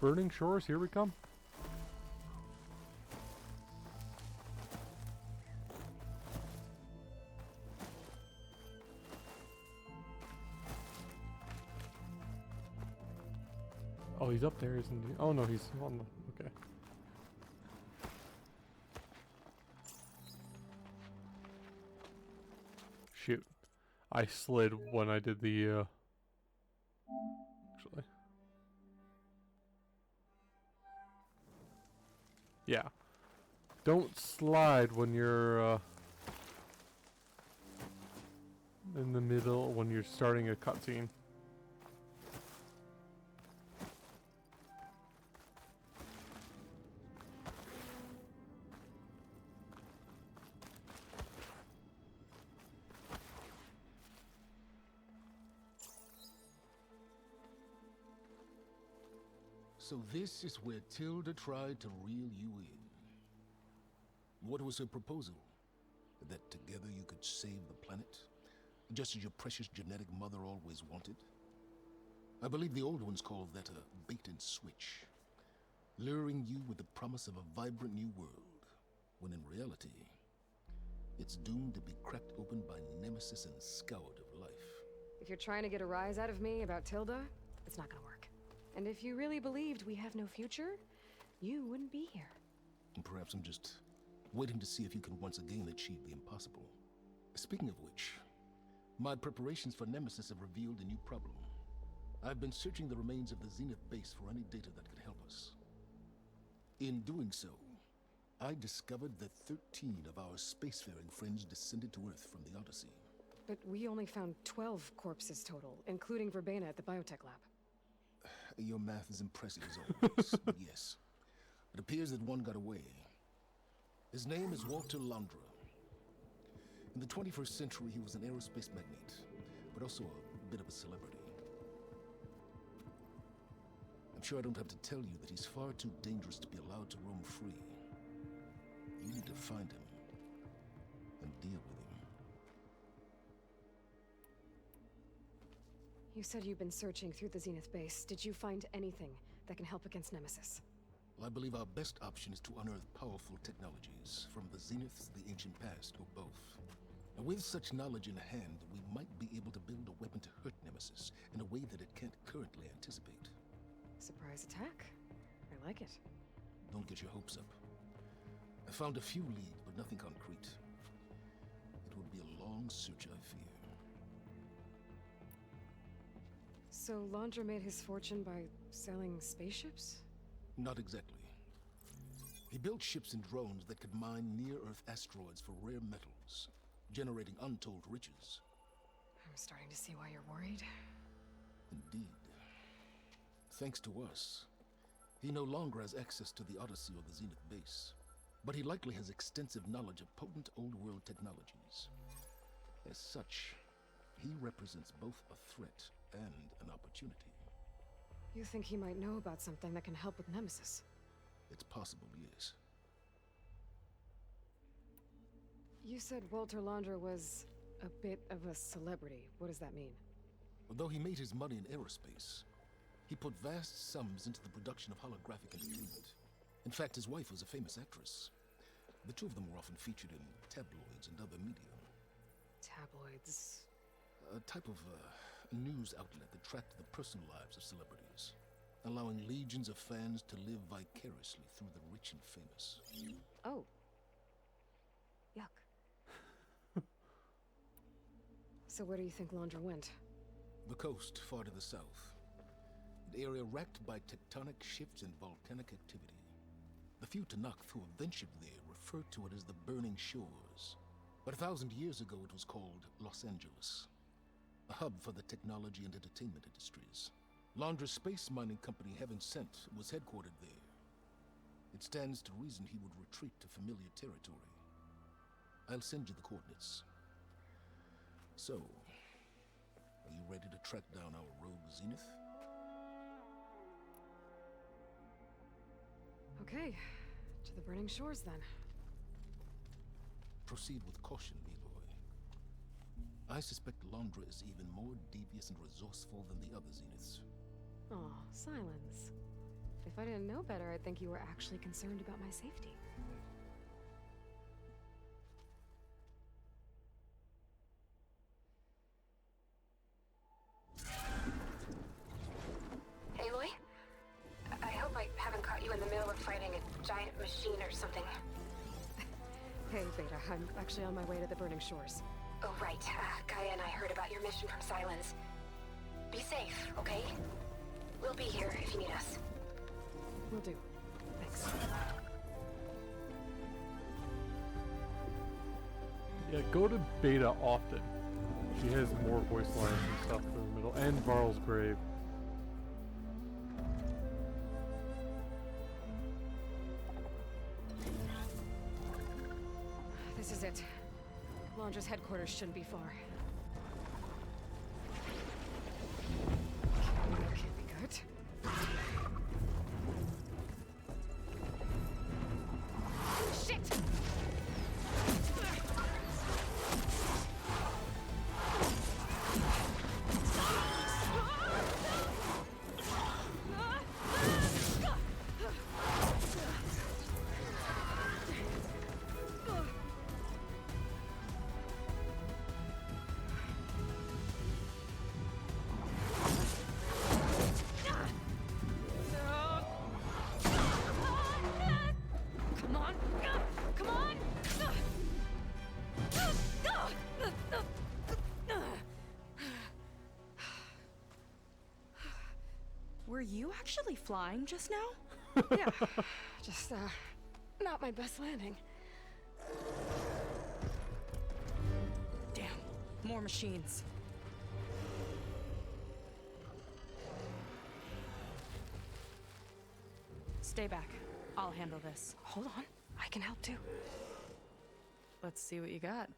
burning shores, here we come. Oh, he's up there, isn't he? Oh no, he's on the... okay. Shoot. I slid when I did the, actually. Yeah. Don't slide when you're, in the middle, when you're starting a cutscene. So this is where Tilda tried to reel you in. What was her proposal? That together you could save the planet? Just as your precious genetic mother always wanted? I believe the old ones called that a bait and switch. Luring you with the promise of a vibrant new world, when in reality, it's doomed to be cracked open by nemesis and scoured of life. If you're trying to get a rise out of me about Tilda, it's not gonna work. And if you really believed we have no future, you wouldn't be here. And perhaps I'm just waiting to see if you can once again achieve the impossible. Speaking of which, my preparations for Nemesis have revealed a new problem. I've been searching the remains of the Zenith base for any data that could help us. In doing so, I discovered that 13 of our spacefaring friends descended to Earth from the Odyssey. But we only found 12 corpses total, including Verbena at the biotech lab. Your math is impressive as always, but yes. It appears that one got away. His name is Walter Londra. In the 21st century, he was an aerospace magnate, but also a bit of a celebrity. I'm sure I don't have to tell you that he's far too dangerous to be allowed to roam free. You need to find him and deal with him. You said you've been searching through the Zenith base. Did you find anything that can help against Nemesis? Well, I believe our best option is to unearth powerful technologies, from the Zeniths, the ancient past, or both. And with such knowledge in hand, we might be able to build a weapon to hurt Nemesis in a way that it can't currently anticipate. Surprise attack? I like it. Don't get your hopes up. I found a few leads, but nothing concrete. It would be a long search, I fear. So Londra made his fortune by selling spaceships? Not exactly. He built ships and drones that could mine near-Earth asteroids for rare metals, generating untold riches. I'm starting to see why you're worried. Indeed. Thanks to us, he no longer has access to the Odyssey or the Zenith base, but he likely has extensive knowledge of potent old-world technologies. As such, he represents both a threat and an opportunity. You think he might know about something that can help with Nemesis? It's possible, yes. You said Walter Londra was a bit of a celebrity. What does that mean? Although he made his money in aerospace, he put vast sums into the production of holographic entertainment. In fact, his wife was a famous actress. The two of them were often featured in tabloids and other media. Tabloids? A type of news outlet that tracked the personal lives of celebrities, allowing legions of fans to live vicariously through the rich and famous. Oh. Yuck. So where do you think Londra went? The coast, far to the south. An area racked by tectonic shifts and volcanic activity. The few Tanakh who have ventured there refer to it as the Burning Shores. But 1,000 years ago it was called Los Angeles, a hub for the technology and entertainment industries. Londra's space mining company, Heaven Sent, was headquartered there. It stands to reason he would retreat to familiar territory. I'll send you the coordinates. So, are you ready to track down our rogue Zenith? Okay, to the Burning Shores then. Proceed with caution, Aloy. I suspect Londra is even more devious and resourceful than the other Zeniths. Aw, silence. If I didn't know better, I'd think you were actually concerned about my safety. Aloy? I hope I haven't caught you in the middle of fighting a giant machine or something. Hey, Beta, I'm actually on my way to the Burning Shores. Oh, right. Gaia and I heard about your mission from Silence. Be safe, okay? We'll be here if you need us. Will do. Thanks. Yeah, go to Beta often. She has more voice lines and stuff in the middle, and Varl's grave. This is it. Laundra's headquarters shouldn't be far. That can't be good. Shit! Come on! Come on! Were you actually flying just now? Yeah, just, not my best landing. Damn, more machines. Stay back. I'll handle this. Hold on, I can help too. Let's see what you got.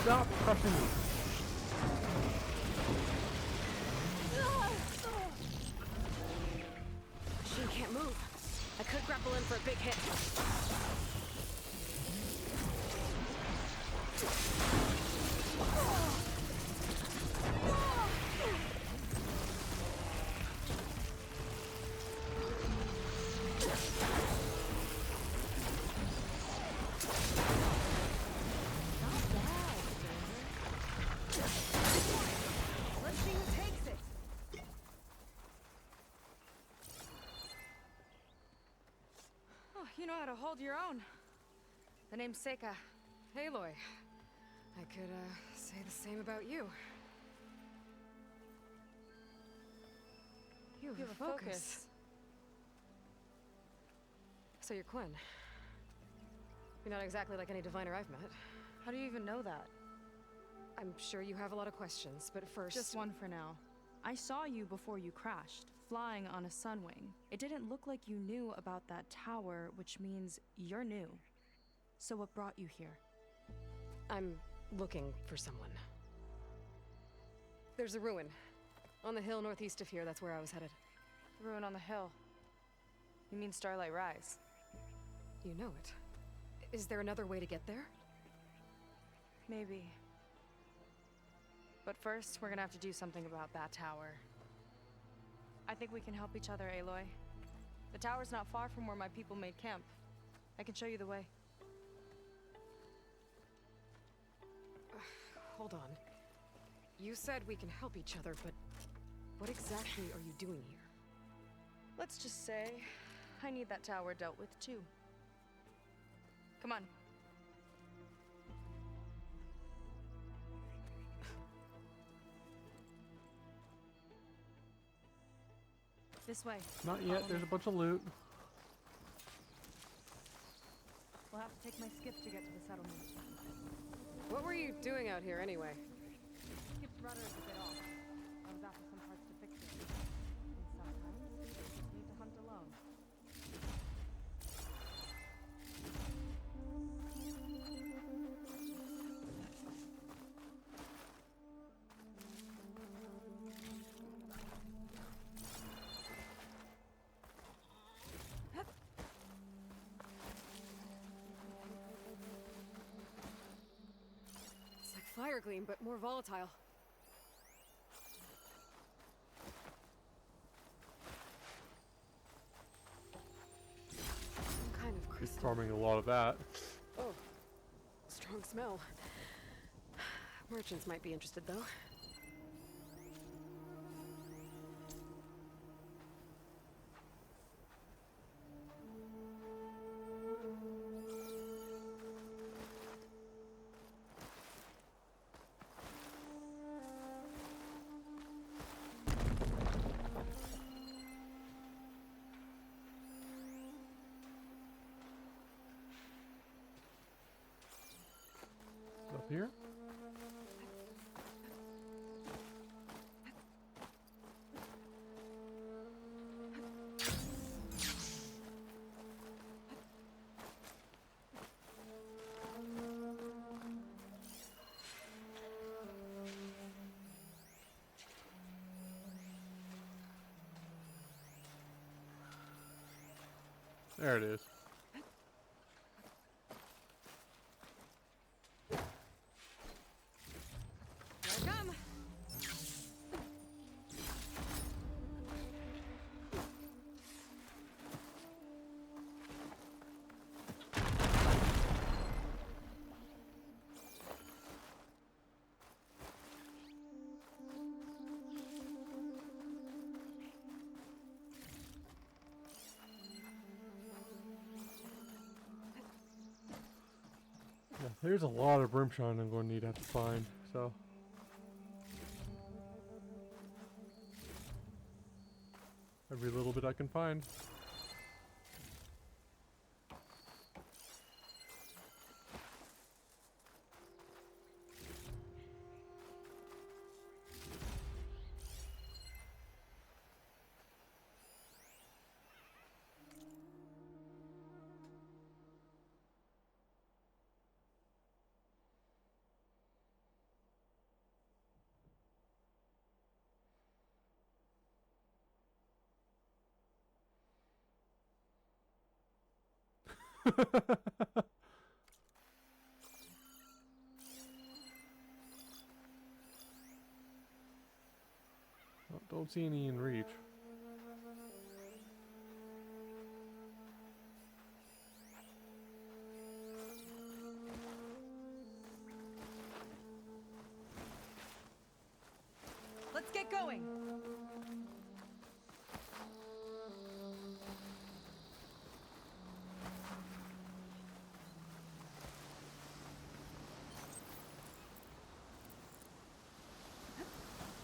Stop crushing me. Machine can't move. I could grapple in for a big hit. Let's see who takes it. Oh, you know how to hold your own. The name's Seika. Aloy. I could, say the same about you. You have a focus. So you're Quinn. You're not exactly like any diviner I've met. How do you even know that? I'm sure you have a lot of questions, but first... Just one for now. I saw you before you crashed, flying on a sunwing. It didn't look like you knew about that tower, which means you're new. So what brought you here? I'm looking for someone. There's a ruin. On the hill northeast of here, that's where I was headed. The ruin on the hill. You mean Starlight Rise? You know it. Is there another way to get there? Maybe. But first, we're gonna have to do something about that tower. I think we can help each other, Aloy. The tower's not far from where my people made camp. I can show you the way. Hold on. You said we can help each other, but what exactly are you doing here? Let's just say, I need that tower dealt with too. Come on. This way. Not yet, there's a bunch of loot. We'll have to take my skiff to get to the settlement. What were you doing out here anyway? Skip's rudder is a bit off. I was after some parts to fix it. sparkling, but more volatile. Some kind of He's crystal. farming a lot of that. Oh, strong smell. Merchants might be interested, though. Up here? There it is. Here I come. Yeah, there's a lot of brimstone I'm going to need to have to find, so. Every little bit I can find. Oh, don't see any in reach. Let's get going.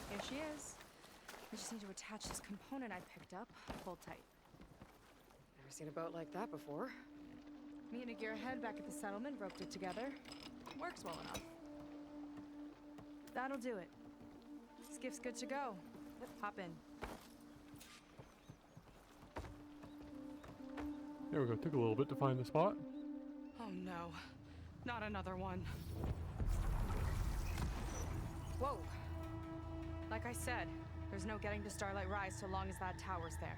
Here she is. We just need to attach this component I picked up. Hold tight. Never seen a boat like that before. Me and a gearhead back at the settlement roped it together. Works well enough. That'll do it. Skiff's good to go. Hop in. There we go. Took a little bit to find the spot. Oh no. Not another one. Whoa. Like I said, there's no getting to Starlight Rise so long as that tower's there.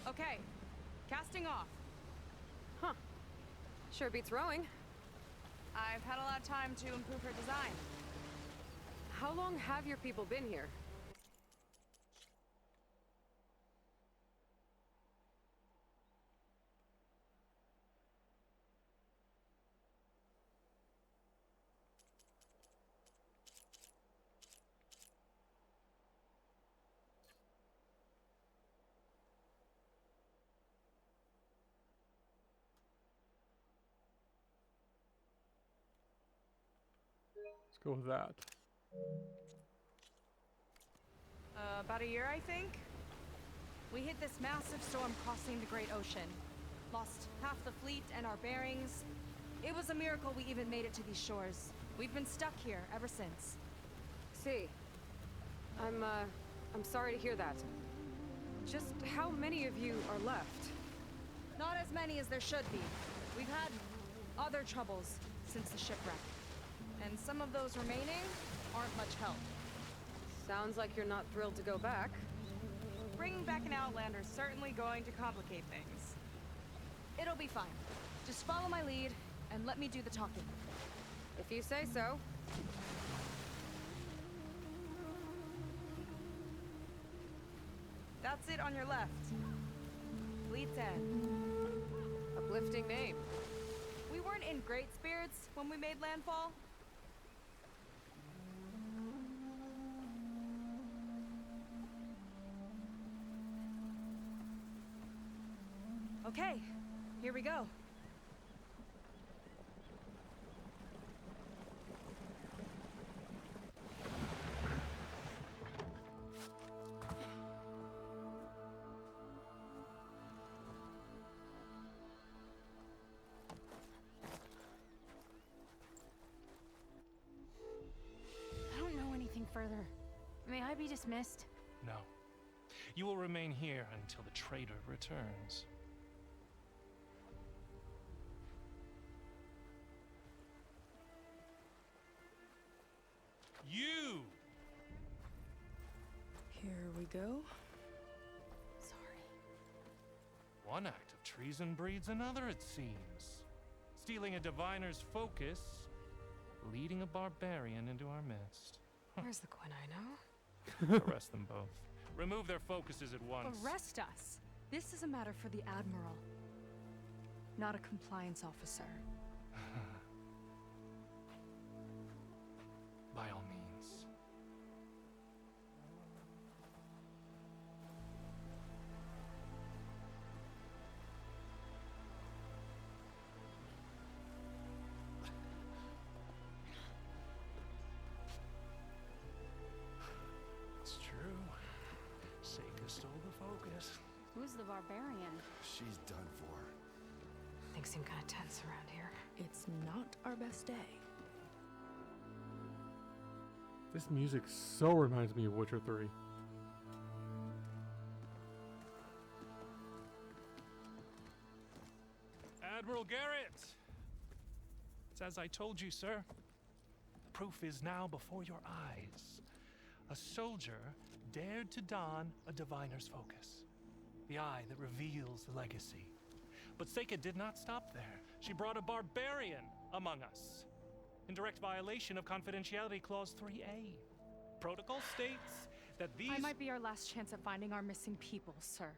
Okay. Casting off. Huh. Sure beats rowing. I've had a lot of time to improve her design. How long have your people been here? Let's go with that. About a year, I think. We hit this massive storm crossing the Great Ocean. Lost half the fleet and our bearings. It was a miracle we even made it to these shores. We've been stuck here ever since. See. I'm sorry to hear that. Just how many of you are left? Not as many as there should be. We've had other troubles since the shipwreck. And some of those remaining aren't much help. Sounds like you're not thrilled to go back. Bringing back an Outlander's certainly going to complicate things. It'll be fine. Just follow my lead, and let me do the talking. If you say so. That's it on your left. Fleet's End. Uplifting name. We weren't in great spirits when we made landfall. Okay, here we go. I don't know anything further. May I be dismissed? No. You will remain here until the traitor returns. You! Here we go. Sorry. One act of treason breeds another, it seems. Stealing a diviner's focus, leading a barbarian into our midst. Where's the quinino? Arrest them both. Remove their focuses at once. Arrest us. This is a matter for the Admiral, not a compliance officer. By all means. It's true. Seika stole the focus. Who's the barbarian? She's done for. Things seem kind of tense around here. It's not our best day. This music so reminds me of Witcher 3. Admiral Garrett! It's as I told you, sir. Proof is now before your eyes. A soldier dared to don a diviner's focus. The eye that reveals the legacy. But Seika did not stop there. She brought a barbarian among us. In direct violation of Confidentiality Clause 3A. Protocol states that these... I might be our last chance at finding our missing people, sir.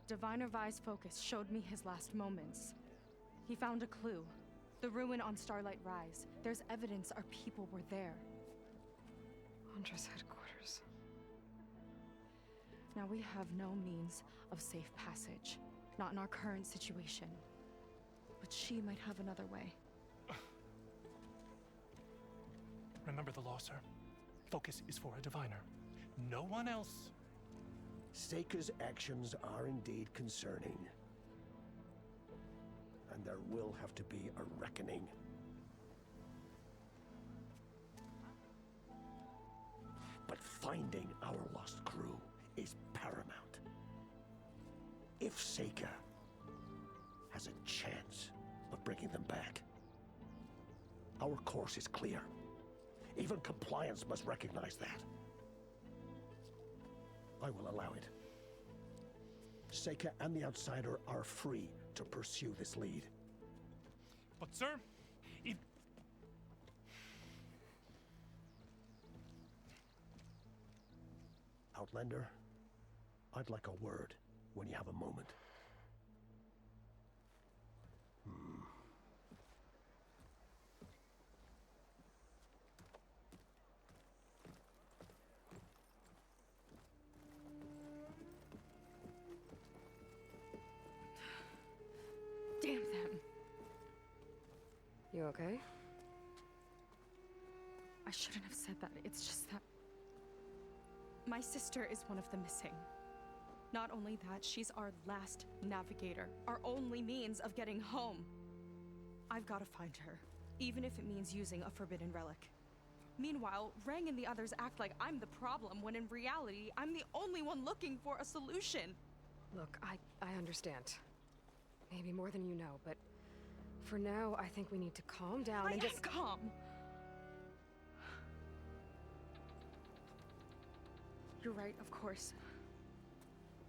Diviner Vi's focus showed me his last moments. He found a clue. The ruin on Starlight Rise. There's evidence our people were there. Huntress headquarters. Now we have no means of safe passage. Not in our current situation. But she might have another way. Remember the law, sir. Focus is for a diviner. No one else. Seika's actions are indeed concerning. And there will have to be a reckoning. But finding our lost crew is paramount. If Seika has a chance of bringing them back, our course is clear. Even compliance must recognize that. I will allow it. Seika and the Outsider are free to pursue this lead. But, sir, if... Outlander, I'd like a word when you have a moment. Damn them. You okay? I shouldn't have said that. It's just that... my sister is one of the missing. Not only that, she's our last navigator. Our only means of getting home. I've got to find her. Even if it means using a forbidden relic. Meanwhile, Rang and the others act like I'm the problem, when in reality, I'm the only one looking for a solution. Look, I understand. Maybe more than you know, but for now, I think we need to calm down I and am just... calm. You're right, of course.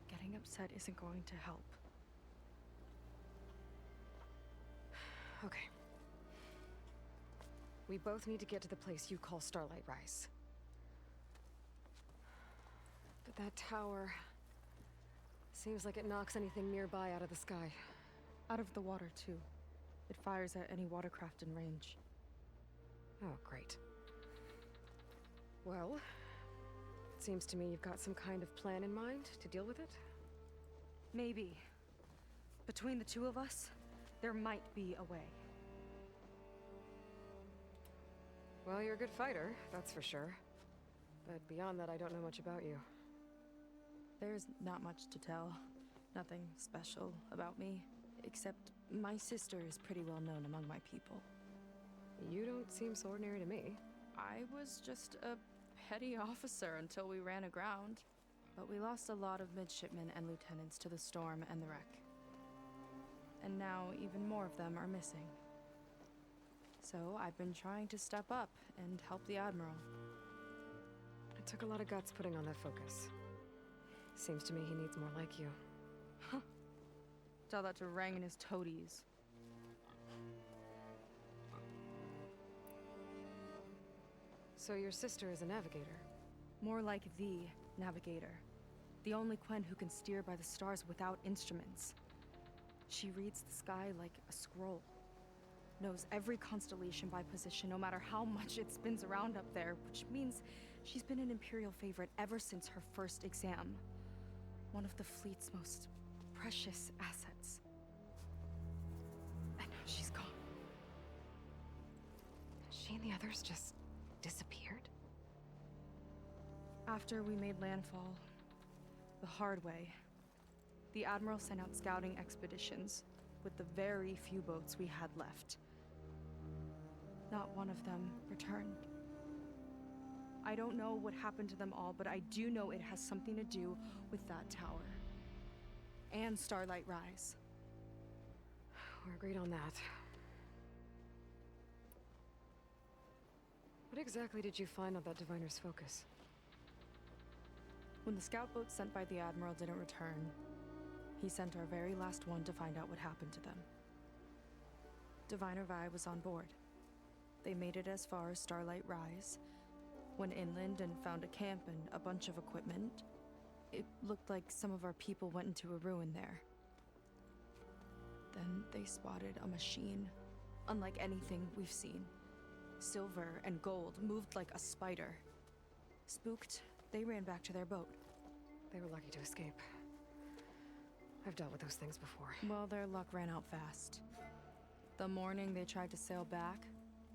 Getting upset isn't going to help. Okay. We both need to get to the place you call Starlight Rise. But that tower... seems like it knocks anything nearby out of the sky. Out of the water, too. It fires at any watercraft in range. Oh, great. Well, it seems to me you've got some kind of plan in mind to deal with it. Maybe. Between the two of us, there might be a way. Well, you're a good fighter, that's for sure. But beyond that, I don't know much about you. There's not much to tell. Nothing special about me. Except my sister is pretty well known among my people. You don't seem so ordinary to me. I was just a petty officer until we ran aground. But we lost a lot of midshipmen and lieutenants to the storm and the wreck. And now even more of them are missing. So I've been trying to step up and help the Admiral. It took a lot of guts putting on that focus. Seems to me he needs more like you. Huh. Tell that to Rang and his toadies. So your sister is a navigator? More like the navigator. The only Quen who can steer by the stars without instruments. She reads the sky like a scroll. Knows every constellation by position, no matter how much it spins around up there, which means she's been an Imperial favorite ever since her first exam. One of the fleet's most precious assets. And now she's gone. She and the others just disappeared? After we made landfall, the hard way, the Admiral sent out scouting expeditions with the very few boats we had left. Not one of them returned. I don't know what happened to them all, but I do know it has something to do with that tower. And Starlight Rise. We're agreed on that. What exactly did you find on that Diviner's focus? When the scout boat sent by the Admiral didn't return, he sent our very last one to find out what happened to them. Diviner Vi was on board. They made it as far as Starlight Rise, went inland and found a camp and a bunch of equipment. It looked like some of our people went into a ruin there. Then they spotted a machine, unlike anything we've seen. Silver and gold, moved like a spider. Spooked, they ran back to their boat. They were lucky to escape. I've dealt with those things before. Well, their luck ran out fast. The morning they tried to sail back,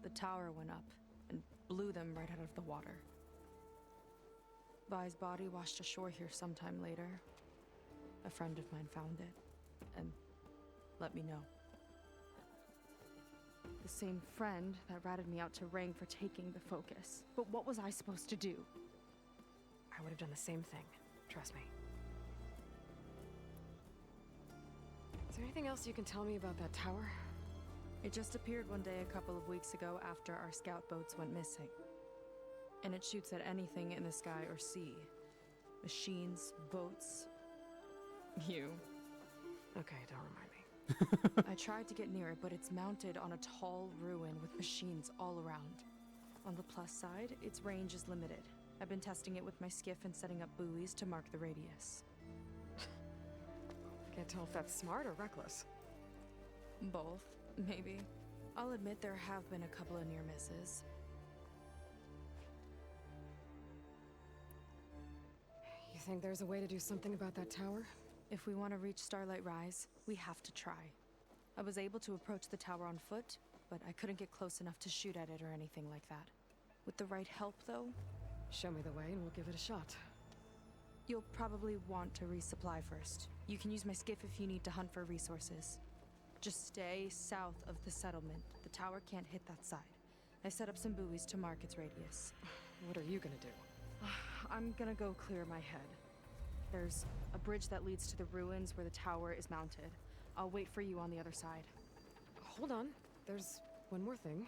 the tower went up and blew them right out of the water. Vi's body washed ashore here sometime later. A friend of mine found it and let me know. The same friend that ratted me out to Rang for taking the focus. But what was I supposed to do? I would have done the same thing. Trust me. Is there anything else you can tell me about that tower? It just appeared one day a couple of weeks ago after our scout boats went missing. And it shoots at anything in the sky or sea. Machines, boats, you. Okay, don't remind me. I tried to get near it, but it's mounted on a tall ruin with machines all around. On the plus side, its range is limited. I've been testing it with my skiff and setting up buoys to mark the radius. I can't tell if that's smart or reckless. Both, maybe. I'll admit there have been a couple of near misses. You think there's a way to do something about that tower? If we want to reach Starlight Rise, we have to try. I was able to approach the tower on foot, but I couldn't get close enough to shoot at it or anything like that. With the right help, though, show me the way and we'll give it a shot. you'll probably want to resupply first. You can use my skiff if you need to hunt for resources. Just stay south of the settlement. The tower can't hit that side. I set up some buoys to mark its radius. What are you gonna do? I'm gonna go clear my head. There's a bridge that leads to the ruins where the tower is mounted. I'll wait for you on the other side. Hold on. There's one more thing.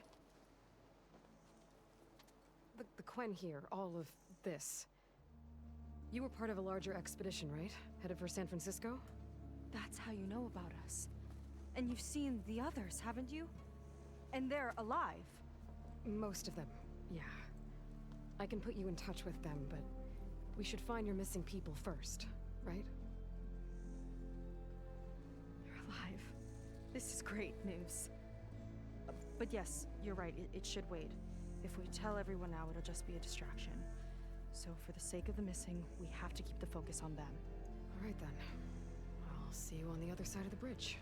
The Quen here, all of this. You were part of a larger expedition, right? Headed for San Francisco? That's how you know about us. And you've seen the others, haven't you? And they're alive. Most of them, yeah. I can put you in touch with them, but we should find your missing people first, right? They're alive. This is great news. But yes, you're right, it should wait. If we tell everyone now, it'll just be a distraction. So for the sake of the missing, we have to keep the focus on them. All right then. I'll see you on the other side of the bridge.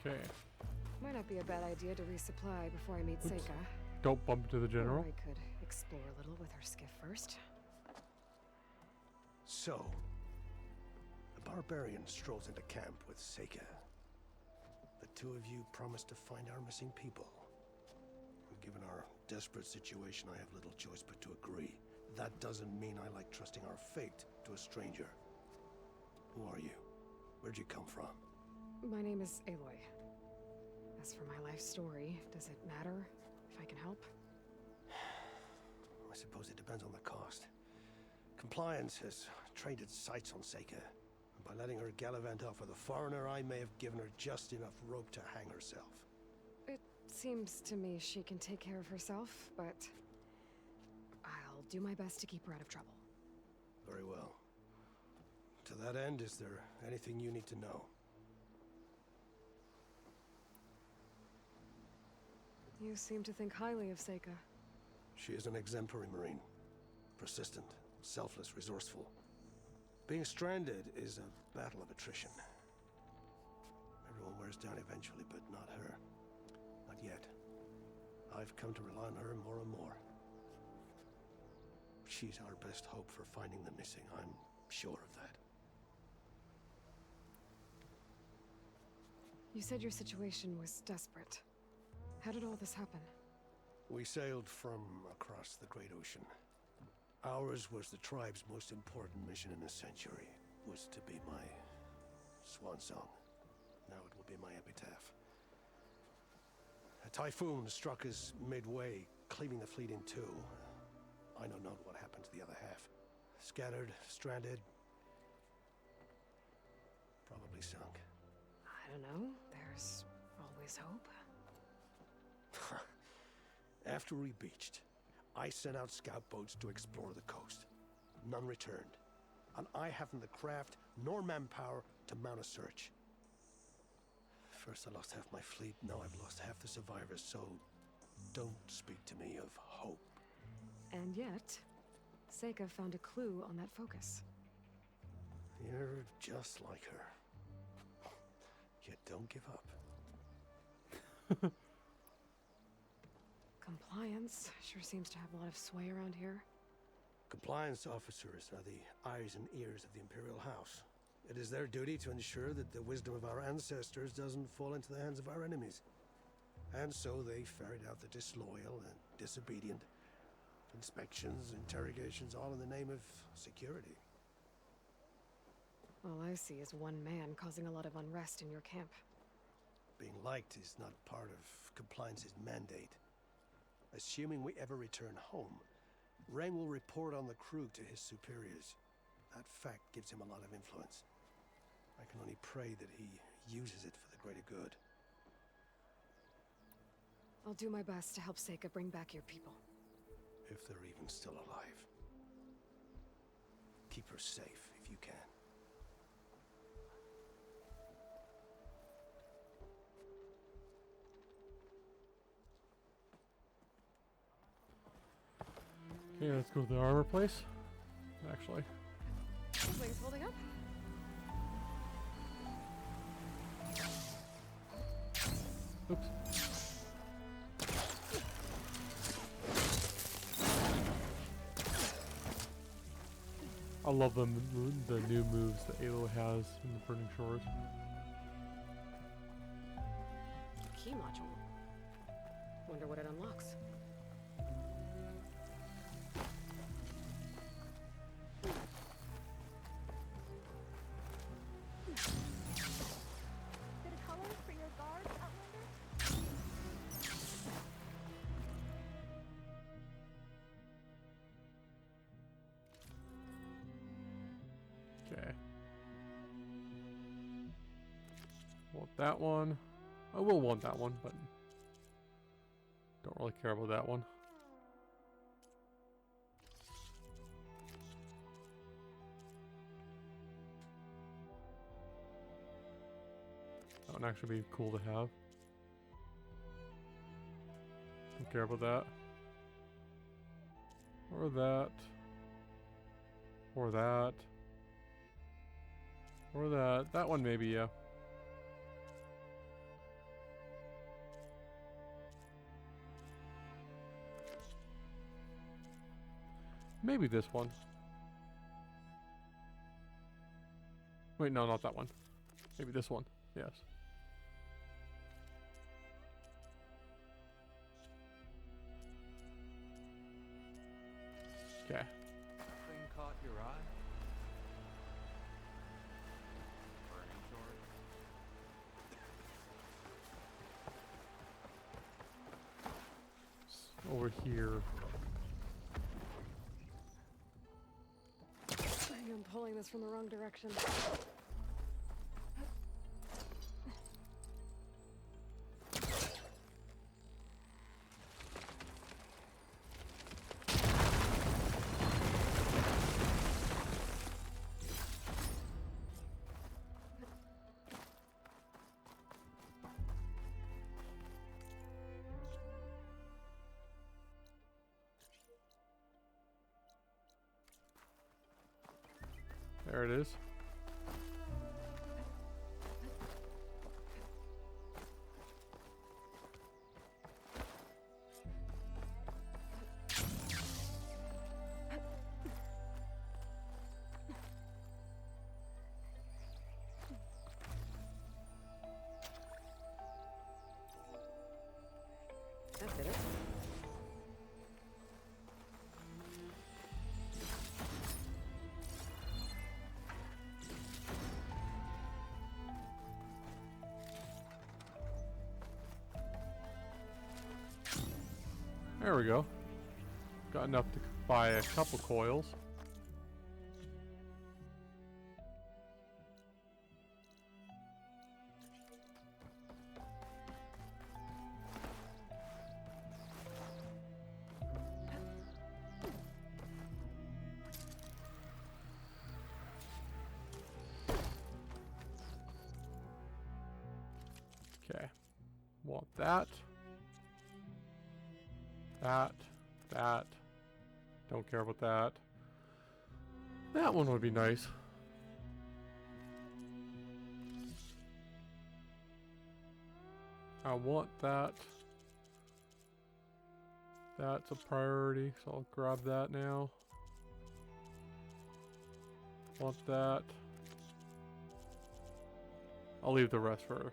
Okay. Might not be a bad idea to resupply before I meet Oops. Seika. Don't bump into the general. Or I could explore a little with her skiff first. So, a barbarian strolls into camp with Seika. The two of you promised to find our missing people. Given our desperate situation, I have little choice but to agree. That doesn't mean I like trusting our fate to a stranger. Who are you? Where'd you come from? My name is Aloy. As for my life story, does it matter if I can help? I suppose it depends on the cost. Compliance has trained its sights on Seika. And by letting her gallivant off with a foreigner, I may have given her just enough rope to hang herself. It seems to me she can take care of herself, but I'll do my best to keep her out of trouble. Very well. To that end, is there anything you need to know? You seem to think highly of Seika. She is an exemplary Marine. Persistent, selfless, resourceful. Being stranded is a battle of attrition. Everyone wears down eventually, but not her. Not yet. I've come to rely on her more and more. She's our best hope for finding the missing, I'm sure of that. You said your situation was desperate. How did all this happen? We sailed from across the Great Ocean. Ours was the tribe's most important mission in a century. Was to be my swan song. Now it will be my epitaph. A typhoon struck us midway, cleaving the fleet in two. I know not what happened to the other half. Scattered, stranded, probably sunk. I don't know. There's always hope. After we beached, I sent out scout boats to explore the coast. None returned. And I haven't the craft nor manpower to mount a search. First I lost half my fleet, now I've lost half the survivors, so don't speak to me of hope. And yet, Seika found a clue on that focus. You're just like her. You don't give up. Compliance sure seems to have a lot of sway around here. Compliance officers are the eyes and ears of the Imperial House. It is their duty to ensure that the wisdom of our ancestors doesn't fall into the hands of our enemies. And so they ferret out the disloyal and disobedient. Inspections, interrogations, all in the name of security. All I see is one man causing a lot of unrest in your camp. Being liked is not part of Compliance's mandate. Assuming we ever return home, Rain will report on the crew to his superiors. That fact gives him a lot of influence. I can only pray that he uses it for the greater good. I'll do my best to help Seika bring back your people. If they're even still alive. Keep her safe if you can. Okay, let's go to the armor place. Actually. Wings holding up? Oops. I love the new moves that Aloy has in the Burning Shores. Key module. Wonder what it unlocks. Did a color for your guard, Outlander? Okay. Want that one. I will want that one, but don't really care about that one. That would actually be cool to have. Don't care about that. Or that. Or that. Or that. That one maybe, yeah. Maybe this one. Wait, no, not that one. Maybe this one. Yes. Okay. Thing caught your eye? Burning sword? Over here. I'm pulling this from the wrong direction. There it is. That did it. There we go. Got enough to buy a couple coils. Okay. Want that. That. Don't care about that. That one would be nice. I want that. That's a priority, so I'll grab that now. Want that. I'll leave the rest for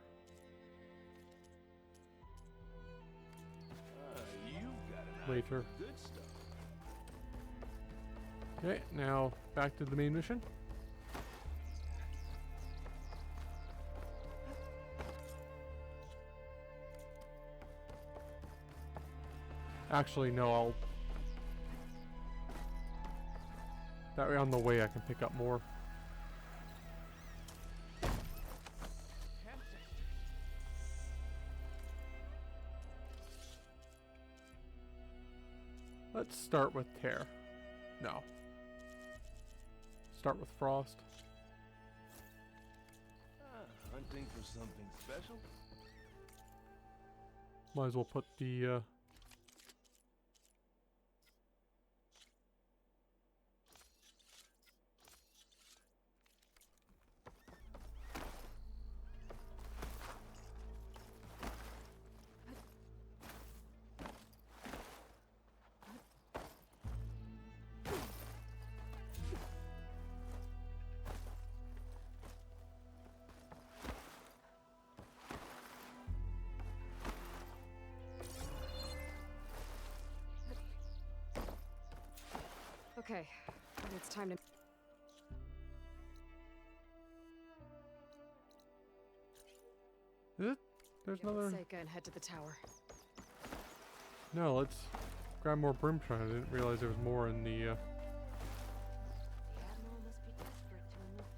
later. Good stuff. Okay, now back to the main mission. Actually, no, I'll... That way on the way I can pick up more. Let's start with Tear. No. Start with Frost. Hunting for something special? Might as well put the Okay, it's time to... Is it? There's Kill another... Seika and head to the tower. No, let's grab more Brimstone. I didn't realize there was more in the The Admiral must be desperate to unlock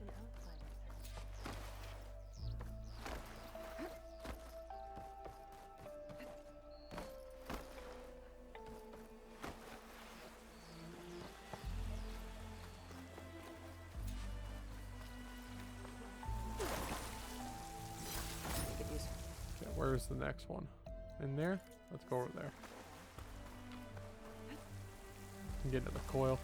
Where's the next one? In there? Let's go over there. And get another coil.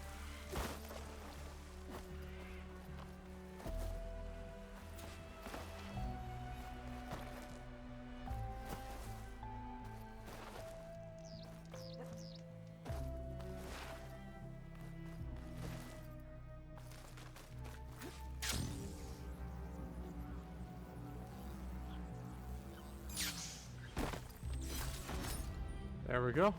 There we go.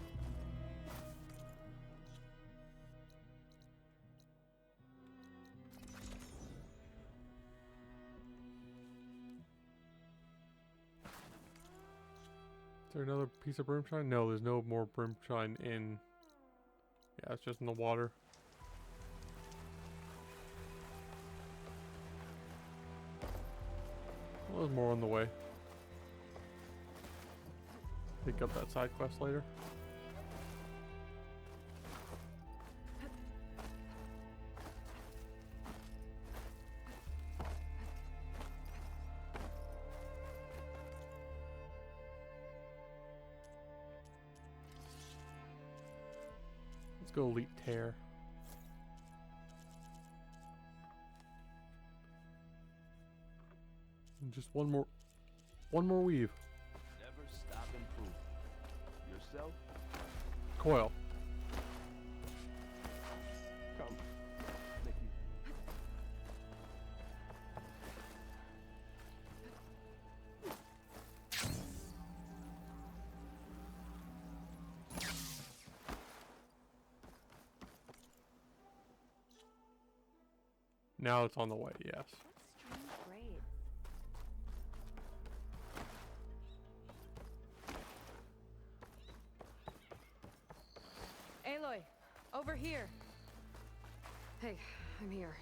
Is there another piece of brimstone? No, there's no more brimstone in. Yeah, it's just in the water. Well, there's more on the way. Pick up that side quest later. Let's go elite tear. And just one more weave. Never stop improving. Yourself? Coil. Come. Thank you. Now it's on the way, yes. Strange raid. Aloy, over here. Hey, I'm here.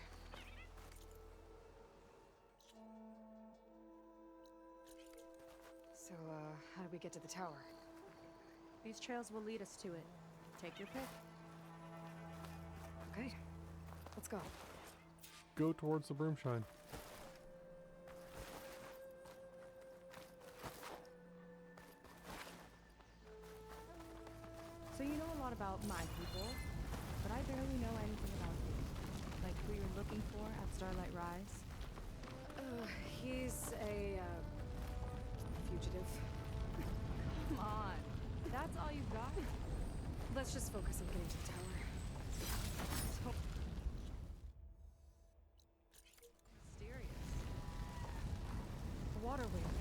So, how do we get to the tower? These trails will lead us to it. Take your pick. Okay, let's go. Go towards the broomshine. So you know a lot about my people, but I barely know anything about you. Like who you're looking for at Starlight Rise. He's a, fugitive. Come on. That's all you got? Let's just focus on getting to the tower. So mysterious. The water wheel.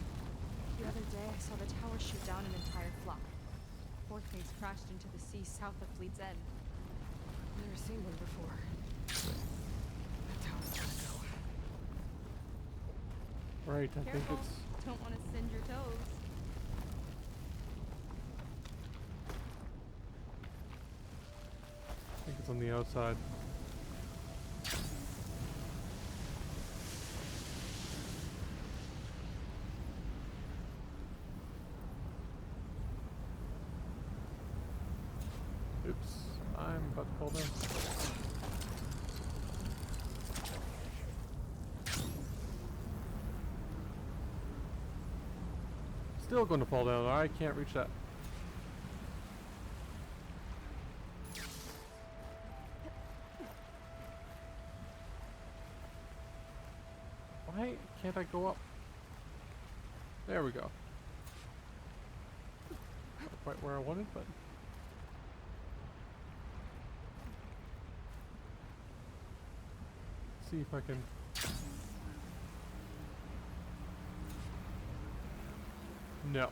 The other day I saw the tower shoot down an entire flock. Four things crashed into the sea south of Fleet's End. Never seen one before. That tower's gotta go. Right, I think Careful. it's. Don't want to singe your toes. I think it's on the outside. Oops, I'm about to fall down. Still going to fall down. I can't reach that. Why can't I go up? There we go. Not quite where I wanted, but. See if I can. No.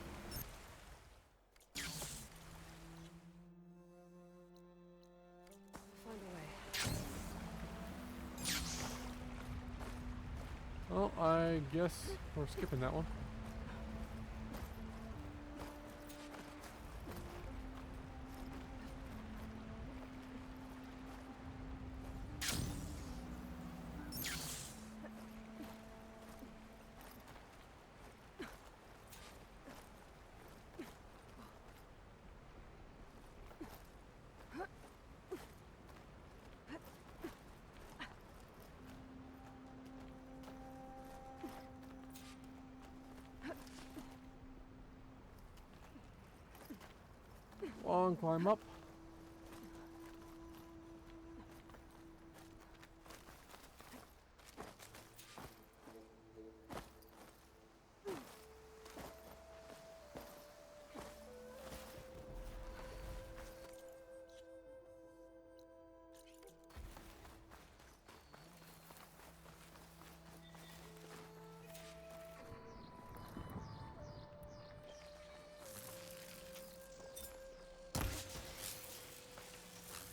Find a way. Well, I guess we're skipping that one. down, climb up.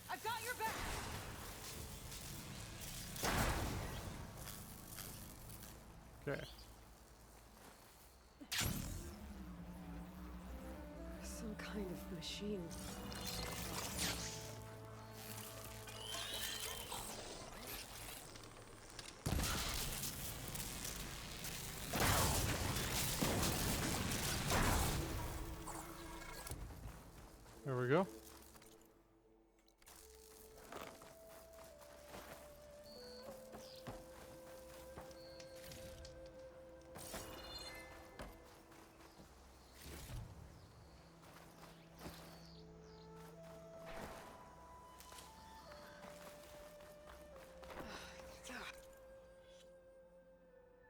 I've got your back! Okay. Some kind of machine. There we go.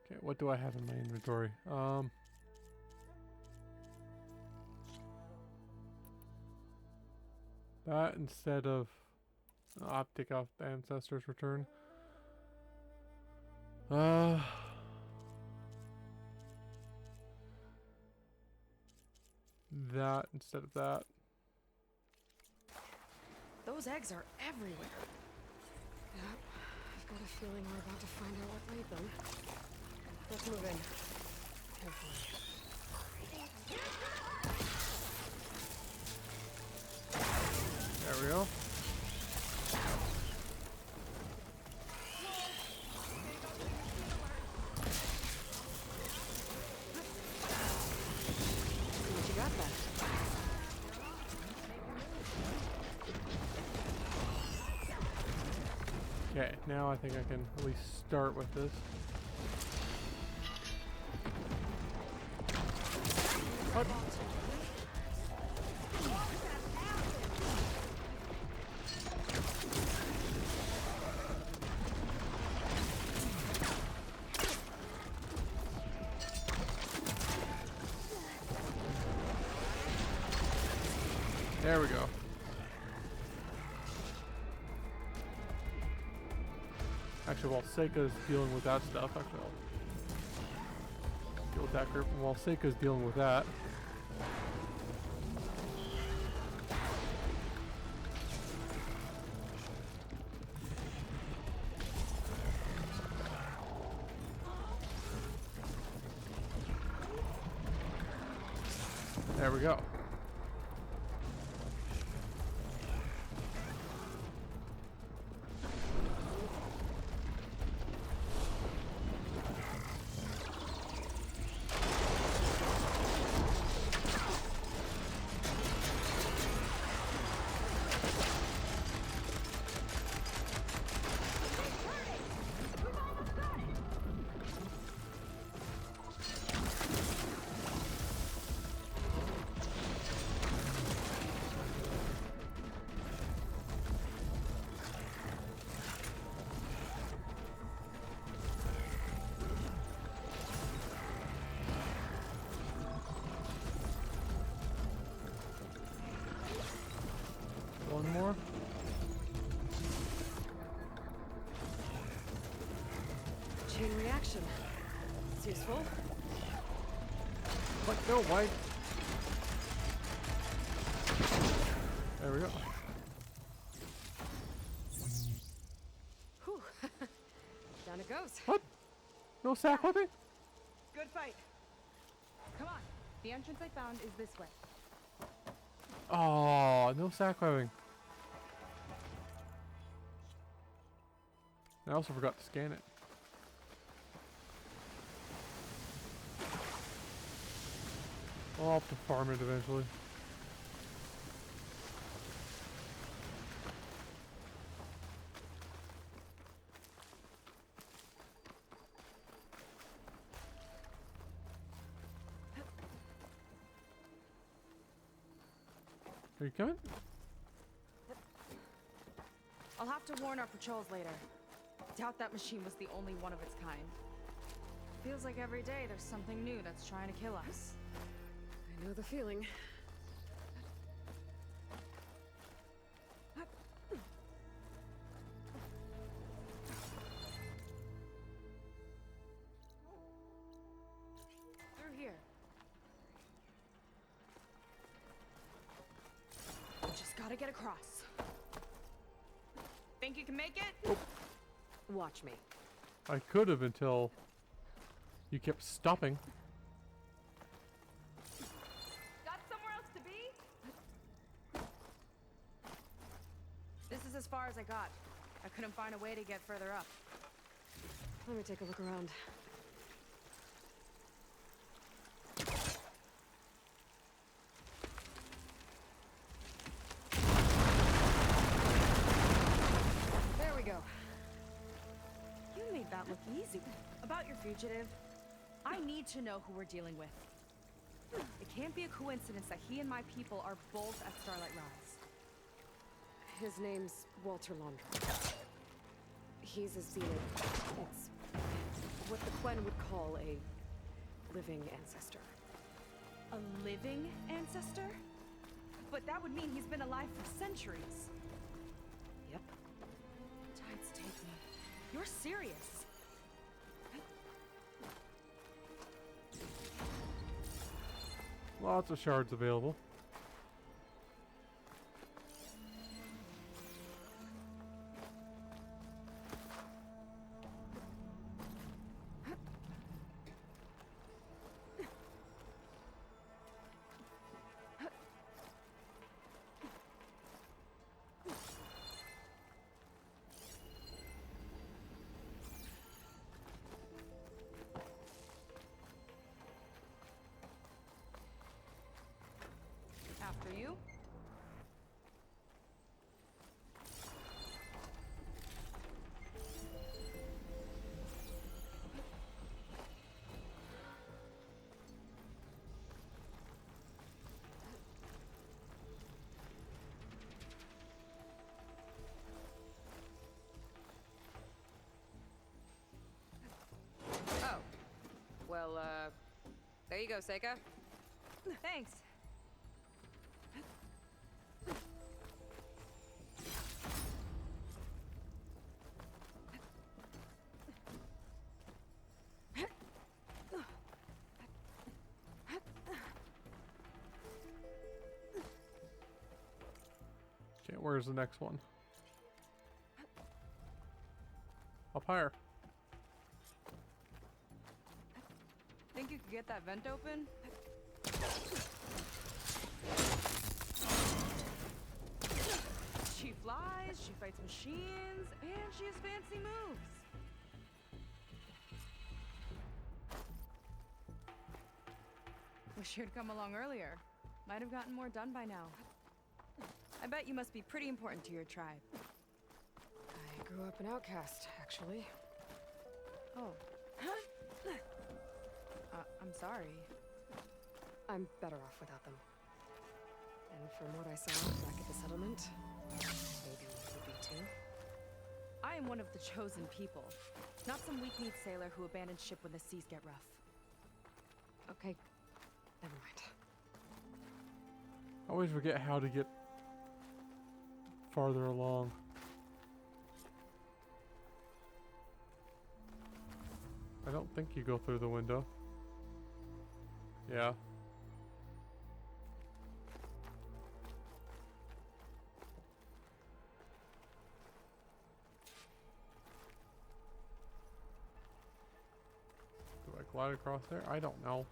Okay, what do I have in my inventory? That instead of optic off ancestors return. That instead of that. Those eggs are everywhere. Yep. I've got a feeling we're about to find out what laid them. Let's move in. Carefully. There we go. What you got left? Okay, now I think I can at least start with this. What? There we go. Actually, while Seika's dealing with that stuff, actually I'll deal with that group. And while Seika's dealing with that, there we go. One more. Chain reaction. It's useful. What? No, why? There we go. Whew. Down it goes. What? No sack webbing? Good fight. Come on. The entrance I found is this way. Oh, no sack webbing. I also forgot to scan it. I'll have to farm it eventually. Are you coming? I'll have to warn our patrols later. Doubt that machine was the only one of its kind. Feels like every day there's something new that's trying to kill us. I know the feeling. Through here. Just gotta get across. Think you can make it? Watch me. I could have until you kept stopping. Got somewhere else to be? This is as far as I got. I couldn't find a way to get further up. Let me take a look around. There we go. You made that look easy. About your fugitive, I need to know who we're dealing with. It can't be a coincidence that he and my people are both at Starlight Rise. His name's Walter Laundrie. He's a Zenith. It's what the Quen would call a living ancestor. A living ancestor? But that would mean he's been alive for centuries. Yep. Tides take me. You're serious. Lots of shards available. After you. Oh. Well, there you go, Seika. Thanks. Okay, where's the next one? Up higher. Think you could get that vent open? She flies, she fights machines, and she has fancy moves. Wish you'd come along earlier. Might have gotten more done by now. I bet you must be pretty important to your tribe. I grew up an outcast, actually. Oh. I'm sorry. I'm better off without them. And from what I saw back at the settlement, maybe you would be too. I am one of the chosen people, not some weak-kneed sailor who abandons ship when the seas get rough. Okay, never mind. I always forget how to get farther along. I don't think you go through the window. Yeah. Do I glide across there? I don't know.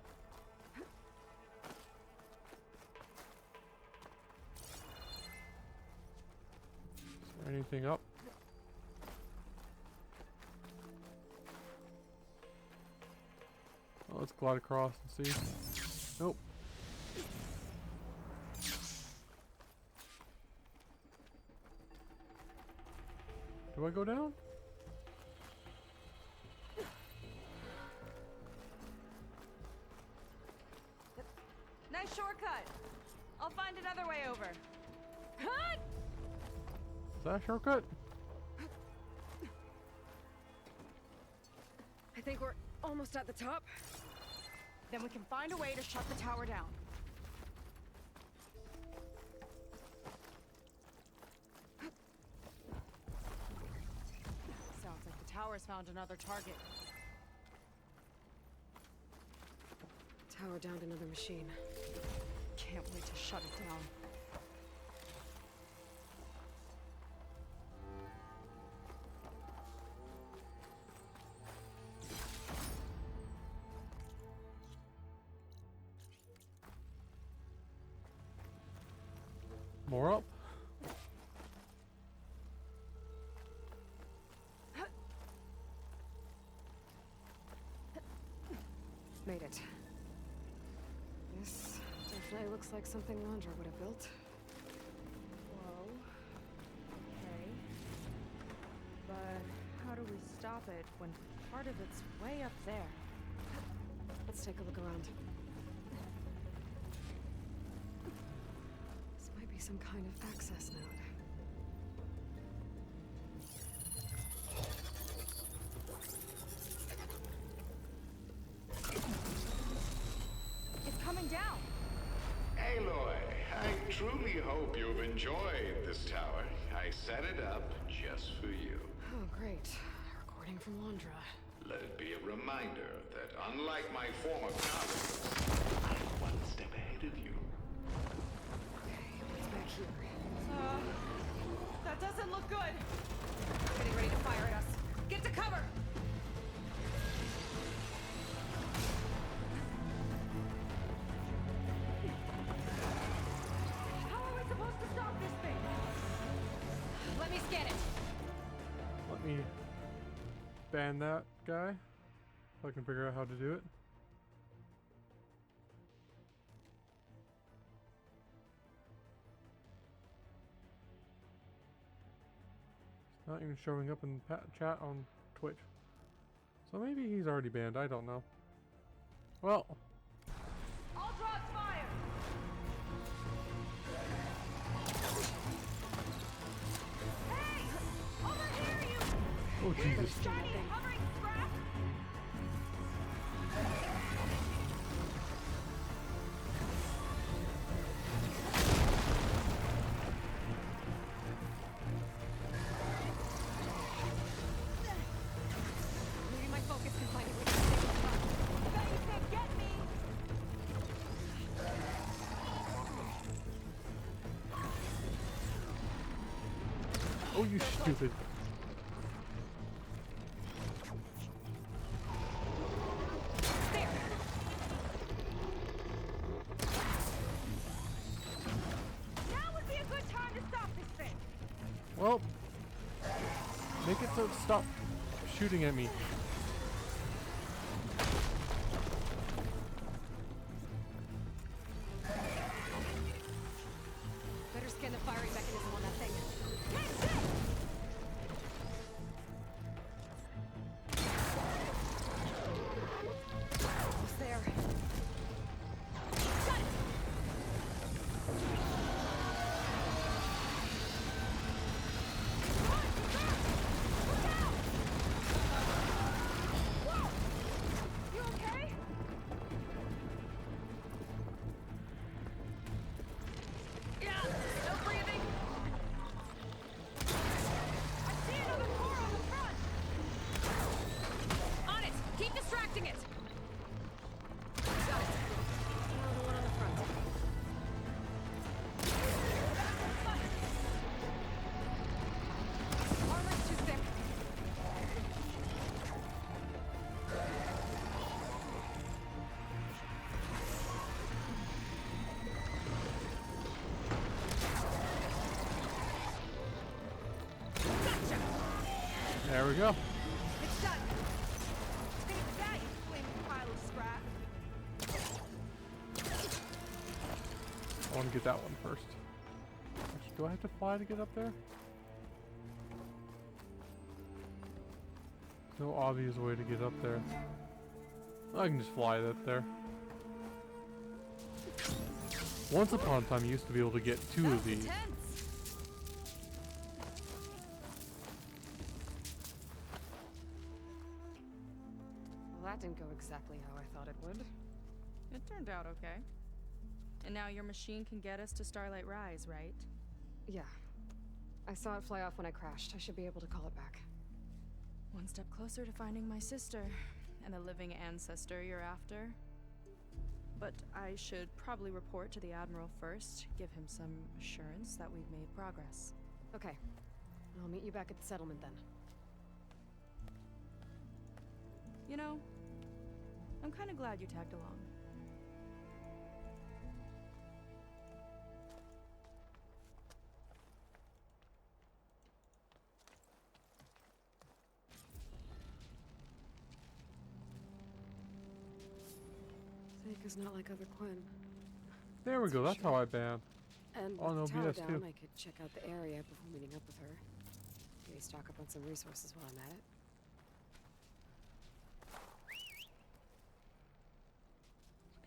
Is there anything up? Well, let's glide across and see. Nope. Do I go down? Nice shortcut. I'll find another way over. Is that a shortcut? I think we're almost at the top. Then we can find a way to shut the tower down. Sounds like the tower's found another target. Tower downed another machine. Can't wait to shut it down. More up? Made it. This definitely looks like something Landra would have built. Whoa. Okay. But how do we stop it when part of it's way up there? Let's take a look around. This might be some kind of access node. It's coming down. Aloy, I truly hope you've enjoyed this tower. I set it up just for you. Oh, great. Recording from Landra. Let it be a reminder that unlike my former colleagues, I'm one step ahead of you. Okay, what's back here? That doesn't look good. Getting ready to fire at us. Get to cover! How are we supposed to stop this thing? Let me scan it. Let me ban that guy so I can figure out how to do it. It's not even showing up in chat on Twitch. So maybe he's already banned, I don't know. Well, All drops fire! Hey! Over here, you oh Jesus. shiny hovering scrap! Maybe my focus can find it with the same time. Bet you can't get me! Oh, you stupid. There! Now would be a good time to stop this thing! Well, make it so it stop shooting at me. Better scan the firing mechanism on that thing. Almost there. Got it! Look out! Whoa! You okay? Yeah, still breathing. I see another core on the front. On it! Keep distracting it! Got it. Now the one on the front. Armor's too thick. Gotcha! There we go. It's done. Take that, you flaming pile of scrap. I want to get that one first. Actually, do I have to fly to get up there? There's no obvious way to get up there. I can just fly up there. Once upon a time, you used to be able to get two of these. Intense. Well, that didn't go exactly how I thought it would. It turned out okay. And now your machine can get us to Starlight Rise, right? Yeah. I saw it fly off when I crashed. I should be able to call it back. One step closer to finding my sister and the living ancestor you're after. But I should probably report to the Admiral first, give him some assurance that we've made progress. Okay. I'll meet you back at the settlement then. You know, I'm kind of glad you tagged along. Seika's not like other Quinn. There we go. That's how I ban. And Oh, with no, the tower BS down, too. I could check out the area before meeting up with her. Maybe stock up on some resources while I'm at it.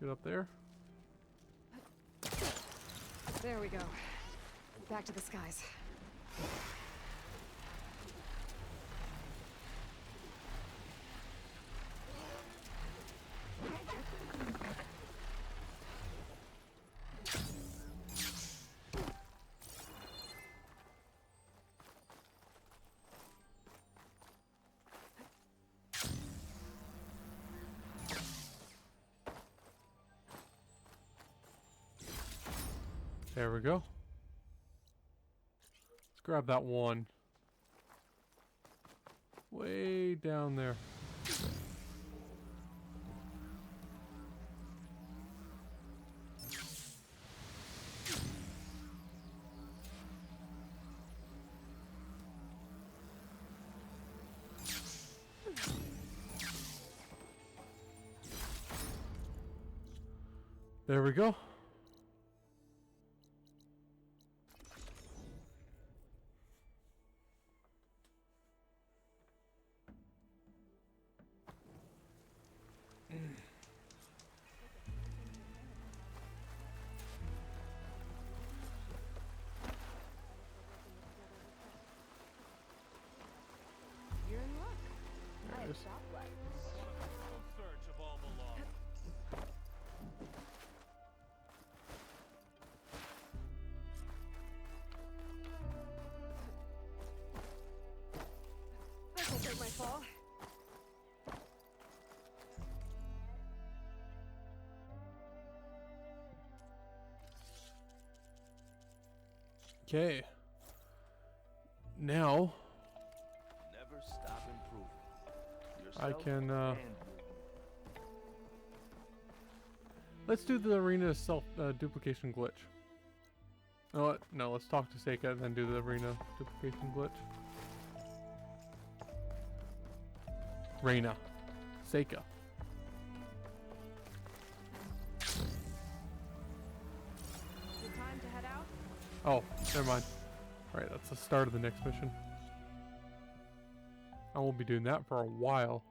Let's get up there. There we go. Back to the skies. There we go. Let's grab that one. Way down there. There we go. You're in luck. There it is. Search of all belongings. That'll break my fall. Okay. Now Never stop improving. I Yourself can and let's do the arena self duplication glitch. Oh what? No, let's talk to Seika and then do the arena duplication glitch. Reina. Seika. Good time to head out? Oh, never mind. Alright, that's the start of the next mission. I won't be doing that for a while.